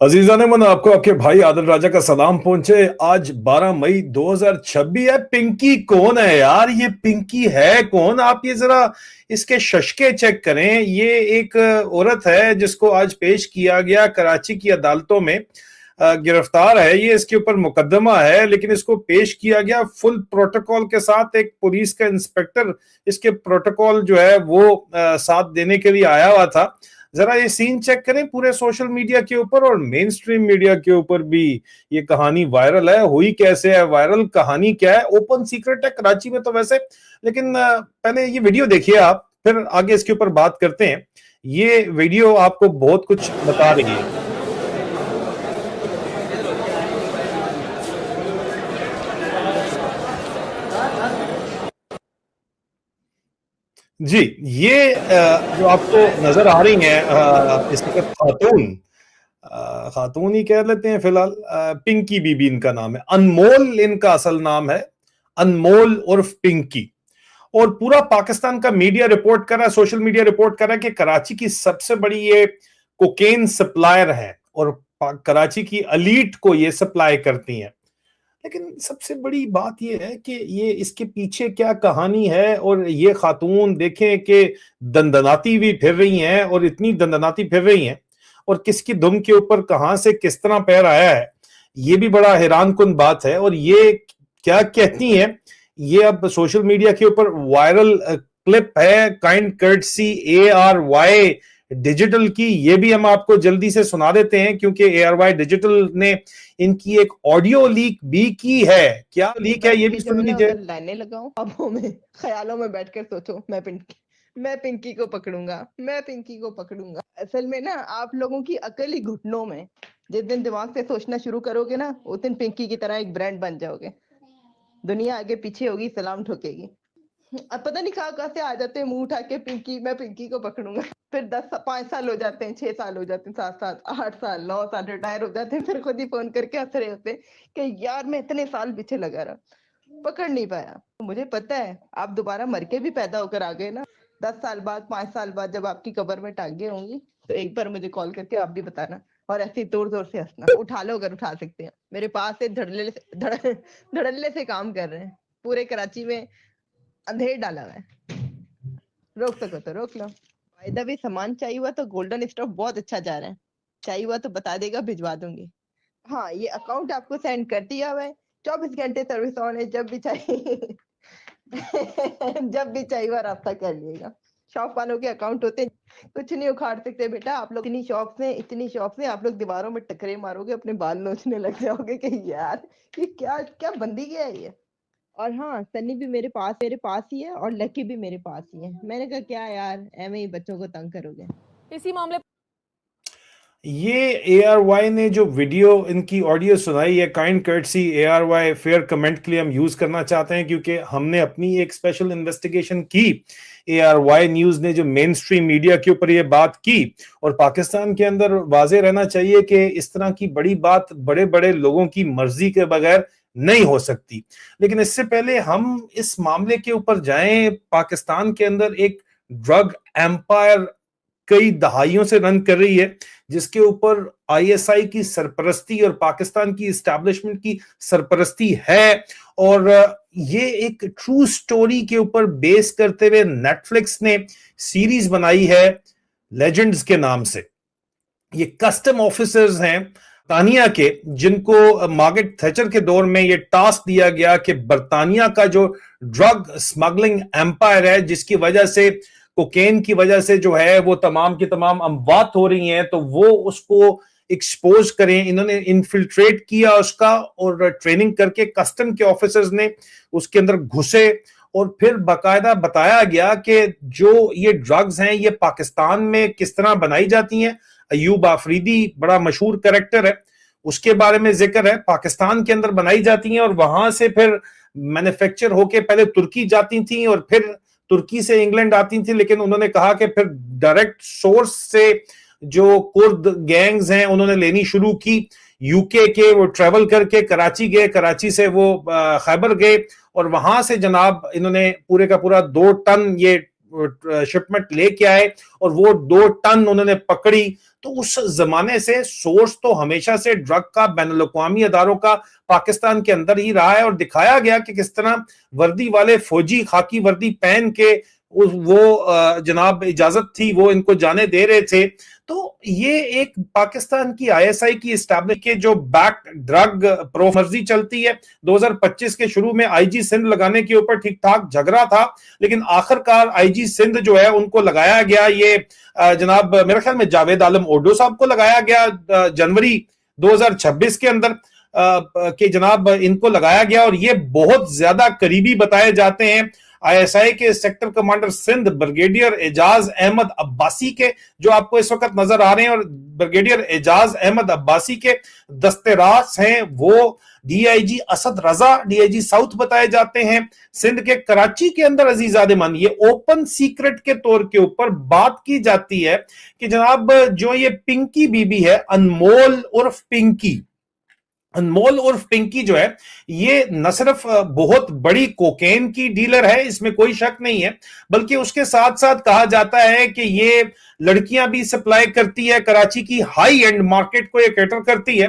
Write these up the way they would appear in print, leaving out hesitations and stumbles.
अजीजा ने मन आपको आपके भाई आदिल राजा का सलाम पहुंचे। आज 12 मई 2026 है। पिंकी कौन है यार? ये पिंकी है कौन? आप ये जरा इसके शशके चेक करें। ये एक औरत है जिसको आज पेश किया गया कराची की अदालतों में। गिरफ्तार है ये, इसके ऊपर मुकदमा है, लेकिन इसको पेश किया गया फुल प्रोटोकॉल के साथ। एक पुलिस का इंस्पेक्टर इसके प्रोटोकॉल जो है वो साथ देने के लिए आया हुआ था। जरा ये सीन चेक करें। पूरे सोशल मीडिया के ऊपर और मेन स्ट्रीम मीडिया के ऊपर भी ये कहानी वायरल है। हुई कैसे है वायरल? कहानी क्या है? ओपन सीक्रेट है कराची में तो वैसे, लेकिन पहले ये वीडियो देखिए आप, फिर आगे इसके ऊपर बात करते हैं। ये वीडियो आपको बहुत कुछ बता रही है। जी, ये जो आपको नजर आ रही हैं इस वक्त खातून, खातून ही कह लेते हैं फिलहाल। पिंकी बीबी इनका नाम है, अनमोल इनका असल नाम है, अनमोल उर्फ पिंकी। और पूरा पाकिस्तान का मीडिया रिपोर्ट कर रहा है, सोशल मीडिया रिपोर्ट कर रहा है कि कराची की सबसे बड़ी ये कोकेन सप्लायर है और कराची की एलीट को ये सप्लाई करती हैं। लेकिन सबसे बड़ी बात यह है कि ये इसके पीछे क्या कहानी है। और ये खातून देखें कि दंदनाती भी फिर रही हैं, और इतनी दंदनाती फिर रही हैं, और किसकी दुम के ऊपर कहां से किस तरह पैर आया है, ये भी बड़ा हैरान कुन बात है। और ये क्या कहती हैं, ये अब सोशल मीडिया के ऊपर वायरल क्लिप है, काइंड कर्टसी ARY डिजिटल की। ये भी हम आपको जल्दी से सुना देते हैं, क्योंकि ARY डिजिटल ने इनकी एक ऑडियो लीक भी की है। क्या लीक है ये भी सुन लीजिए। लाने लगाऊं ख्वाबों में, ख्यालों में बैठकर सोचो मैं पिंकी को पकड़ूंगा, मैं पिंकी को पकड़ूंगा। असल में ना आप लोगों की अकल ही घुटनों में। जिस दिन दिमाग से सोचना शुरू करोगे ना, उस दिन पिंकी की तरह एक ब्रांड बन जाओगे। दुनिया आगे पीछे होगी, सलाम ठोकेगी। अब पता नहीं कहाँ से आ जाते हैं मुंह उठा के, पिंकी, मैं पिंकी को पकड़ूंगा। फिर 5 साल हो जाते हैं, 6 साल हो जाते हैं, 7 साल, 8 साल, 9 साल रिटायर हो जाते हैं। फिर खुद ही फोन करके हंस रहे होते हैं कि यार मैं इतने साल पीछे लगा रहा, पकड़ नहीं पाया। मुझे पता है आप दोबारा मर के भी पैदा होकर आ गए ना, 10 साल बाद, 5 साल बाद, जब आपकी कब्र में टांगे होंगी, तो एक बार मुझे कॉल करके आप भी बताना, और ऐसे जोर जोर से हंसना। उठा लो अगर उठा सकते हैं। मेरे पास से धड़ल्ले से काम कर रहे हैं। पूरे कराची में अंधेर डाला हुआ है। रोक सको तो रोक लो। फायदा भी सामान चाहिए हुआ तो गोल्डन स्टॉक बहुत अच्छा जा रहा है। चाहिए हुआ तो बता देगा, भिजवा दूंगी। हाँ, ये अकाउंट आपको सेंड कर दिया हुआ है। 24 घंटे सर्विस ऑन है, जब भी चाहिए जब भी चाहिए हुआ रास्ता कर लिएगा। शॉप वालों के अकाउंट होते कुछ नहीं उखाड़ सकते बेटा। आप लोग इतनी शॉप से आप लोग दीवारों में टकरे मारोगे, अपने बाल नोचने लग जाओगे कि यार ये क्या क्या बंदी क्या है ये। और हाँ, सन्नी भी मेरे पास ही है, और लकी भी मेरे पास ही है। मैंने कहा क्या यार, ऐਵੇਂ ही बच्चों को तंग करोगे। इसी मामले ये ARY ने जो वीडियो इनकी ऑडियो सुनाई है, kind courtesy ARY, fair comment के लिए हम यूज करना चाहते हैं, क्योंकि हमने अपनी एक स्पेशल इन्वेस्टिगेशन की। ARY न्यूज ने जो मेन स्ट्रीम मीडिया के ऊपर ये बात की, और पाकिस्तान के अंदर वाजे रहना चाहिए कि इस तरह की बड़ी बात बड़े बड़े लोगों की मर्जी के बगैर नहीं हो सकती। लेकिन इससे पहले हम इस मामले के ऊपर जाएं। पाकिस्तान के अंदर एक ड्रग एम्पायर कई दहाइयों से रन कर रही है, जिसके ऊपर ISI की सरपरस्ती और पाकिस्तान की इस्टेब्लिशमेंट की सरपरस्ती है। और ये एक ट्रू स्टोरी के ऊपर बेस करते हुए नेटफ्लिक्स ने सीरीज बनाई है लेजेंड्स के नाम से। ये कस्टम ऑफिसर्स हैं बरतानिया के, जिनको मार्गरेट थैचर के दौर में ये टास्क दिया गया कि बरतानिया का जो ड्रग स्मगलिंग एम्पायर है, जिसकी वजह से कोकेन की वजह से जो है वो तमाम की तमाम अमवात हो रही हैं, तो वो उसको एक्सपोज करें। इन्होंने इन्फिल्ट्रेट किया उसका, और ट्रेनिंग करके कस्टम के ऑफिसर्स ने उसके अंदर घुसे, और फिर बाकायदा बताया गया कि जो ये ड्रग्स हैं ये पाकिस्तान में किस तरह बनाई जाती हैं। अयूब आफरीदी बड़ा मशहूर कैरेक्टर है, उसके बारे में जिक्र है। पाकिस्तान के अंदर बनाई जाती हैं और वहां से फिर मैन्युफैक्चर होके पहले तुर्की जाती थी, और फिर तुर्की से इंग्लैंड आती थी। लेकिन उन्होंने कहा कि फिर डायरेक्ट सोर्स से जो कुर्द गैंग्स हैं उन्होंने लेनी शुरू की। यूके के वो ट्रेवल करके कराची गए, कराची से वो खैबर गए, और वहां से जनाब इन्होंने पूरे का पूरा 2 टन ये शिपमेंट लेके आए और वो 2 टन उन्होंने पकड़ी। तो उस जमाने से सोर्स तो हमेशा से ड्रग का बैनुल-अक़वामी अदारों का पाकिस्तान के अंदर ही रहा है, और दिखाया गया कि किस तरह वर्दी वाले फौजी खाकी वर्दी पहन के वो जनाब इजाजत थी वो इनको जाने दे रहे थे। तो ये एक पाकिस्तान की आईएसआई की एस्टैब्लिश के जो बैक ड्रग प्रो मर्जी चलती है। 2025 के शुरू में आईजी सिंध लगाने के ऊपर ठीक ठाक झगड़ा था, लेकिन आखिरकार आईजी सिंध जो है उनको लगाया गया, ये जनाब मेरे ख्याल में जावेद आलम ओडो साहब को लगाया गया जनवरी 2026 के अंदर कि जनाब इनको लगाया गया, और ये बहुत ज्यादा करीबी बताए जाते हैं आईएसआई के sector commander Sindh brigadier Ejaz Ahmad Abbasi के, जो आपको इस वक्त नजर आ रहे हैं। और ब्रिगेडियर एजाज अहमद अब्बासी के दस्तेरास हैं वो डीआईजी असद रजा, डीआईजी साउथ बताए जाते हैं सिंध के। कराची के अंदर अजीजादेमान ये ओपन सीक्रेट के तौर के ऊपर बात की जाती है कि जनाब जो ये पिंकी बीबी है, अनमोल उर्फ पिंकी, अनमोल उर्फ पिंकी जो है ये न सिर्फ बहुत बड़ी कोकेन की डीलर है, इसमें कोई शक नहीं है, बल्कि उसके साथ साथ कहा जाता है कि ये लड़कियां भी सप्लाई करती है, कराची की हाई एंड मार्केट को ये कैटर करती है।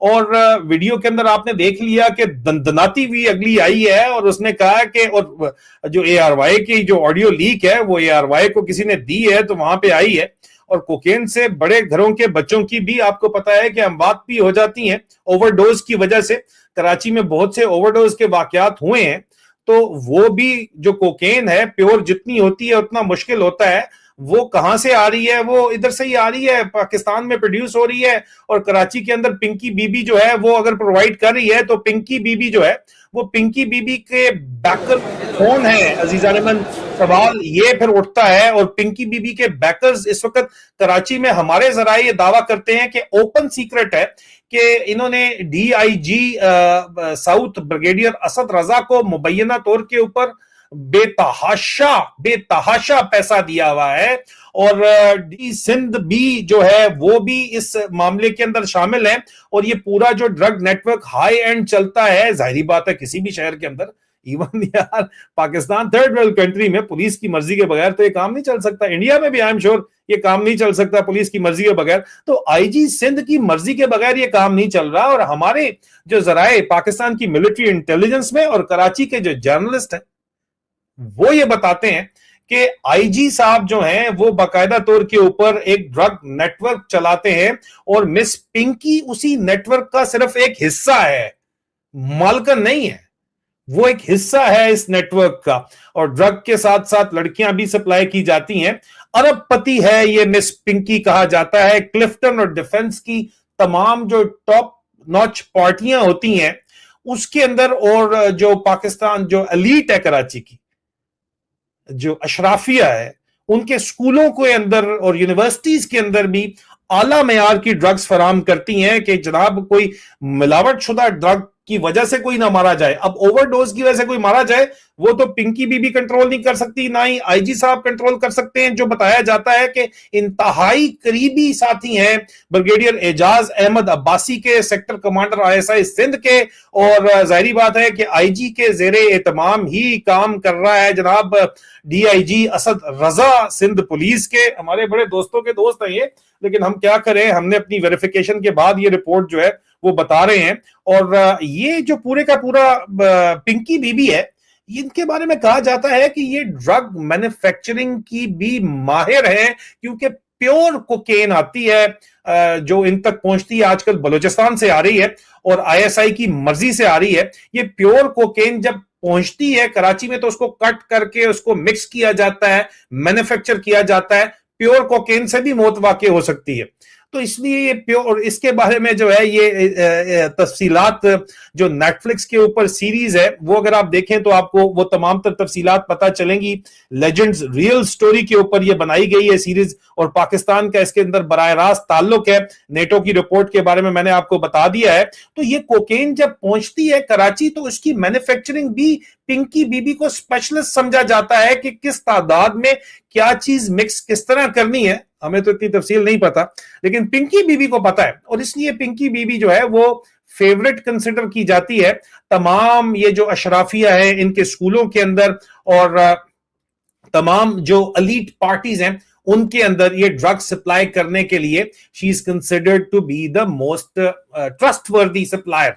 और वीडियो के अंदर आपने देख लिया कि दंदनाती भी अगली आई है, और उसने कहा कि और जो एआरवाई की जो ऑडियो लीक है वो एआरवाई को किसी ने दी है तो वहां पे आई है। और कोकेन से बड़े घरों के बच्चों की भी आपको पता है कि अमवात भी हो जाती हैं ओवरडोज की वजह से। कराची में बहुत से ओवरडोज के वाकयात हुए हैं, तो वो भी जो कोकेन है प्योर जितनी होती है उतना मुश्किल होता है। वो कहां से आ रही है, वो इधर से ही आ रही है, पाकिस्तान में प्रोड्यूस हो रही है। और कराची के अंदर पिंकी बीबी जो है वो अगर प्रोवाइड कर रही है, तो पिंकी बीबी जो है वो पिंकी बीबी के बैकर कौन है अजीजान, सवाल ये फिर उठता है। और पिंकी बीबी के बैकर्स इस वक्त कराची में हमारे जराए ये दावा करते हैं कि ओपन सीक्रेट है कि इन्होंने डीआईजी साउथ ब्रिगेडियर असद रजा को मुबैना तौर के ऊपर बेतहाशा पैसा दिया हुआ है। और डी सिंध भी जो है वो भी इस मामले के अंदर शामिल है। और ये पूरा जो ड्रग नेटवर्क हाई एंड चलता है, जाहिर बात है किसी भी शहर के अंदर, इवन यार पाकिस्तान थर्ड वर्ल्ड कंट्री में पुलिस की मर्जी के बगैर तो ये काम नहीं चल सकता। इंडिया में भी आई एम श्योर ये काम नहीं चल सकता पुलिस की मर्जी के बगैर। तो आईजी सिंध की मर्जी के बगैर ये काम नहीं चल रहा। और हमारे जो जराए पाकिस्तान की मिलिट्री इंटेलिजेंस में और कराची के जो जर्नलिस्ट हैं वो ये बताते हैं कि आईजी साहब जो हैं वो बाकायदा तौर के ऊपर एक ड्रग नेटवर्क चलाते हैं, और मिस पिंकी उसी नेटवर्क का सिर्फ एक हिस्सा है, मालकन नहीं है, वो एक हिस्सा है इस नेटवर्क का। और ड्रग के साथ साथ लड़कियां भी सप्लाई की जाती हैं। अरबपति है ये मिस पिंकी कहा जाता है। क्लिफ्टन और डिफेंस की तमाम जो टॉप नॉच पार्टियां होती हैं उसके अंदर, और जो पाकिस्तान जो एलीट है कराची की, जो अशराफिया है, उनके स्कूलों के अंदर और यूनिवर्सिटीज के अंदर भी आला मेयार की ड्रग्स फराम करती हैं कि जनाब कोई मिलावट शुदा ड्रग की वजह से कोई ना मारा जाए। अब ओवरडोज की वजह से कोई मारा जाए वो तो पिंकी बीबी कंट्रोल नहीं कर सकती, ना ही आईजी साहब कंट्रोल कर सकते हैं। जो बताया जाता है कि इंतहाई करीबी साथी हैं ब्रिगेडियर एजाज अहमद अब्बासी के, सेक्टर कमांडर आईएसआई सिंध के, और जाहिर बात है कि आईजी के जेरे एहतमाम ही काम कर रहा है जनाब डीआईजी असद रजा सिंध पुलिस के। हमारे बड़े दोस्तों के दोस्त हैं ये, लेकिन हम क्या करें, हमने अपनी वेरिफिकेशन के बाद ये रिपोर्ट जो है वो बता रहे हैं। और ये जो पूरे का पूरा पिंकी बीबी है, इनके बारे में कहा जाता है कि ये ड्रग मैन्युफैक्चरिंग की भी माहिर है, क्योंकि प्योर कोकेन आती है जो इन तक पहुंचती है, आजकल बलूचिस्तान से आ रही है और आईएसआई की मर्जी से आ रही है। ये प्योर कोकेन जब पहुंचती है कराची में तो उसको कट करके उसको मिक्स किया जाता है, मैन्युफैक्चर किया जाता है। प्योर कोकेन से भी मौत वाकई हो सकती है। तो इसलिए ये प्योर, इसके बारे में जो है ये तफसीलात जो नेटफ्लिक्स के ऊपर सीरीज है वो अगर आप देखें तो आपको वो तमाम तर तफसीलात पता चलेंगी। लेजेंड्स रियल स्टोरी के ऊपर ये बनाई गई है सीरीज, और पाकिस्तान का इसके अंदर बराह रास्त ताल्लुक है। नेटो की रिपोर्ट के बारे में मैंने आपको बता दिया है। तो ये कोकेन जब पहुंचती है कराची तो उसकी मैन्युफैक्चरिंग भी पिंकी बीबी को स्पेशलिस्ट समझा जाता है कि किस तादाद में क्या चीज मिक्स किस तरह करनी है। हमें तो इतनी तफसील नहीं पता, लेकिन पिंकी बीबी को पता है, और इसलिए पिंकी बीबी जो है वो फेवरेट कंसिडर की जाती है तमाम ये जो अशराफिया है इनके स्कूलों के अंदर। और तमाम जो एलीट पार्टीज हैं उनके अंदर ये ड्रग सप्लाई करने के लिए she is considered to be the most trustworthy supplier,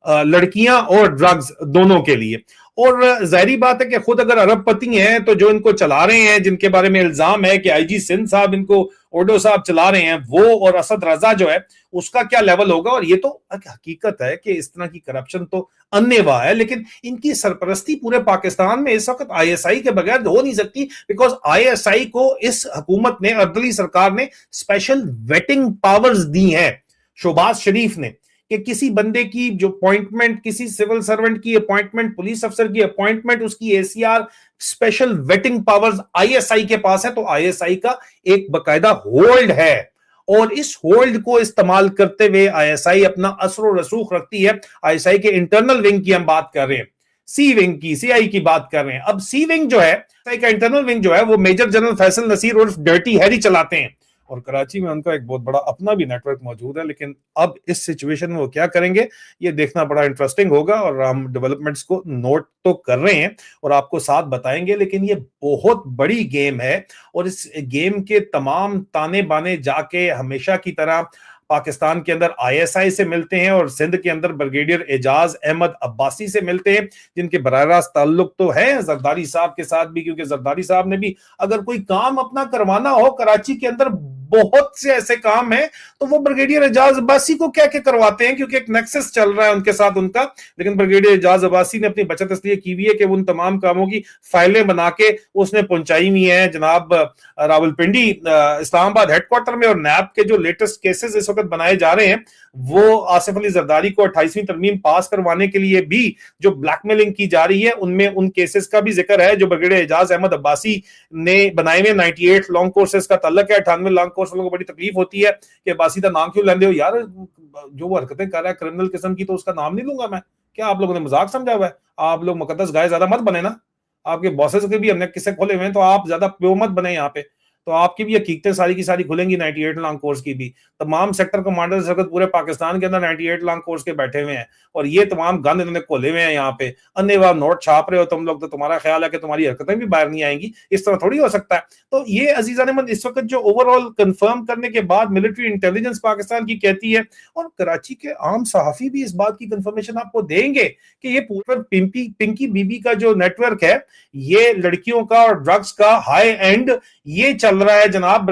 लड़कियां और ड्रग्स दोनों के लिए। और जाहिर बात है कि खुद अगर अरबपति हैं तो जो इनको चला रहे हैं, जिनके बारे में इल्जाम है कि आईजी सिंध साहब इनको ओडो साहब चला रहे हैं, वो और असद रजा जो है उसका क्या लेवल होगा। और ये तो हकीकत है कि इस तरह की करप्शन तो अन्यवा है, लेकिन इनकी सरपरस्ती पूरे पाकिस्तान में इस वक्त आईएसआई के बगैर हो नहीं सकती, बिकॉज आईएसआई को इस हुकूमत ने, अर्दली सरकार ने स्पेशल वेटिंग पावर्स दी हैं शहबाज शरीफ ने, कि किसी बंदे की जो अपॉइंटमेंट, किसी सिविल सर्वेंट की अपॉइंटमेंट, पुलिस अफसर की अपॉइंटमेंट, उसकी ACR special waiting powers ISI के पास है। तो आईएसआई का एक बकायदा होल्ड है और इस होल्ड को इस्तेमाल करते हुए आईएसआई अपना असर और रसूख रखती है। आईएसआई के इंटरनल विंग की हम बात कर रहे हैं, सी विंग की, सीआई की बात कर रहे हैं। अब सी विंग जो है, का इंटरनल विंग जो है, वो मेजर जनरल फैसल नसीर उर्फ डर्टी हैरी चलाते हैं और कराची में उनका एक बहुत बड़ा अपना भी नेटवर्क मौजूद है। लेकिन अब इस सिचुएशन में वो क्या करेंगे ये देखना बड़ा इंटरेस्टिंग होगा और हम डेवलपमेंट्स को नोट तो कर रहे हैं और आपको साथ बताएंगे। लेकिन ये बहुत बड़ी गेम है और इस गेम के तमाम ताने बाने जाके हमेशा की तरह पाकिस्तान के अंदर आईएसआई से मिलते हैं और सिंध के अंदर ब्रिगेडियर एजाज अहमद अब्बासी से मिलते हैं, जिनके बराह रास्त ताल्लुक तो है जरदारी साहब के साथ भी, क्योंकि जरदारी साहब ने भी अगर कोई काम अपना करवाना हो, कराची के अंदर बहुत से ऐसे काम हैं तो वो ब्रिगेडियर एजाज अब्बासी को क्या क्या करवाते हैं, क्योंकि एक नेक्सस चल रहा है उनके साथ उनका। लेकिन ब्रिगेडियर एजाज अब्बासी ने अपनी बचत इसलिए की हुई है कि उन तमाम कामों की फाइलें बना के उसने पहुंचाई हुई है जनाब रावलपिंडी इस्लामाबाद हेडक्वार्टर में। और नैब के जो लेटेस्ट केसेस इस वक्त बनाए जा रहे हैं वो आसिफ अली जरदारी को 28वीं तरमीम पास करवाने के लिए भी जो ब्लैकमेलिंग की जा रही है, उनमें उन केसेस का भी जिक्र है जो ब्रिगेडियर एजाज अहमद अब्बासी ने बनाए हुए 98 लॉन्ग कोर्सेस का तल्लक है। 98 लॉन्ग कोर्स वालों को बड़ी तकलीफ होती है कि अब्बासी का नाम क्यों लेंदे हो यार, जो वो हरकतें कर रहा है क्रिमिनल किस्म की, तो उसका नाम नहीं लूंगा मैं। क्या आप लोगों ने मजाक समझा हुआ है? आप लोग मुकद्दस गाय ज्यादा मत बने ना, आपके बॉसेस के भी हमने किस्से खोले हुए हैं, तो आप ज्यादा प्यो मत बने यहाँ पे, तो आपकी भी हकीकतें सारी की सारी खुलेंगी 98 लॉन्ग कोर्स की भी। तमाम सेक्टर कमांडर इस वक्त पूरे पाकिस्तान के अंदर 98 लॉन्ग कोर्स के बैठे हुए हैं और ये तमाम गंद इन्होंने खोले हुए हैं यहाँ पे। अन्यवाह नोट छाप रहे हो तुम लोग, तो तुम्हारा ख्याल है कि तुम्हारी हरकतें भी बाहर नहीं आएंगी, इस तरह थोड़ी हो सकता है। तो ये अजीजान अहमद इस वक्त जो ओवरऑल कंफर्म करने के बाद मिलिट्री इंटेलिजेंस पाकिस्तान की कहती है, और कराची के आम सहाफी भी इस बात की कंफर्मेशन आपको देंगे कि ये पूरा पिंकी बीबी का जो नेटवर्क है, ये लड़कियों का और ड्रग्स का हाई एंड ये चल रहा है जनाब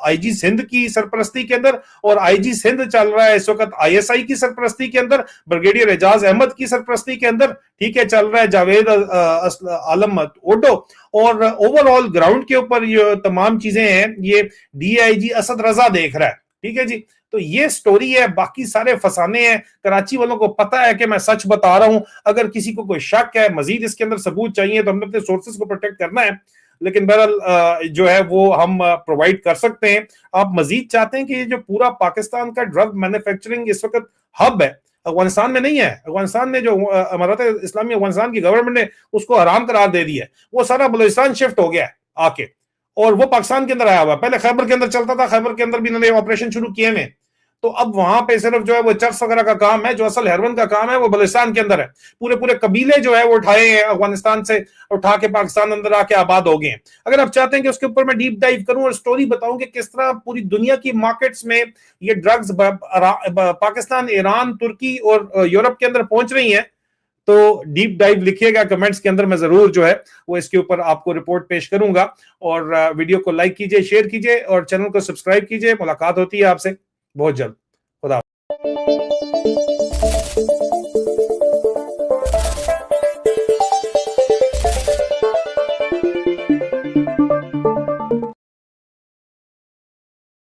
आईजी सिंध की सरपरस्ती के अंदर, और आईजी सिंध चल रहा है इस वक्त आईएसआई की सरपरस्ती के अंदर, ब्रिगेडियर एजाज अहमद की सरपरस्ती के अंदर, ठीक है, चल रहा है जावेद आलम ओडो। और ओवरऑल ग्राउंड के ऊपर ये तमाम चीजें हैं ये डीआईजी असद रजा देख रहा है, ठीक है जी। तो ये स्टोरी है, बाकी सारे फसाने हैं। कराची वालों को पता है कि मैं सच बता रहा हूं, अगर किसी को कोई शक है, मजीद इसके अंदर सबूत चाहिए, तो हमने अपने सोर्सेस को प्रोटेक्ट करना है। लेकिन बहरहाल जो है वो हम प्रोवाइड कर सकते हैं। आप मजीद चाहते हैं कि ये जो पूरा पाकिस्तान का ड्रग मैन्युफैक्चरिंग इस वक्त हब है, अफगानिस्तान में नहीं है। अफगानिस्तान ने जो अमारत इस्लामी अफगानिस्तान की गवर्नमेंट ने उसको हराम करार दे दिया है, वो सारा बलूचिस्तान शिफ्ट हो गया है आके, और वो पाकिस्तान के अंदर आया हुआ। पहले खैबर के अंदर चलता था, खैबर के अंदर भी इन्होंने ऑपरेशन शुरू किए हैं, तो अब वहां पे सिर्फ जो है वो चर्च वगैरह का काम है, जो असल हेरोइन का काम है वो बलूचिस्तान के अंदर है। पूरे पूरे कबीले जो है वो उठाए हैं अफगानिस्तान से, उठा के पाकिस्तान अंदर आके आबाद हो गए हैं। अगर आप चाहते हैं कि उसके ऊपर मैं डीप डाइव करूं और स्टोरी बताऊं कि किस तरह पूरी दुनिया की मार्केट्स में ये ड्रग्स पाकिस्तान, ईरान, तुर्की और यूरोप के अंदर पहुंच रही हैं, तो डीप डाइव लिखिएगा कमेंट्स के अंदर, मैं जरूर जो है वो इसके ऊपर आपको रिपोर्ट पेश करूंगा। और वीडियो को लाइक कीजिए, शेयर कीजिए और चैनल को सब्सक्राइब कीजिए। मुलाकात होती है आपसे बहुत जल्द। खुदा।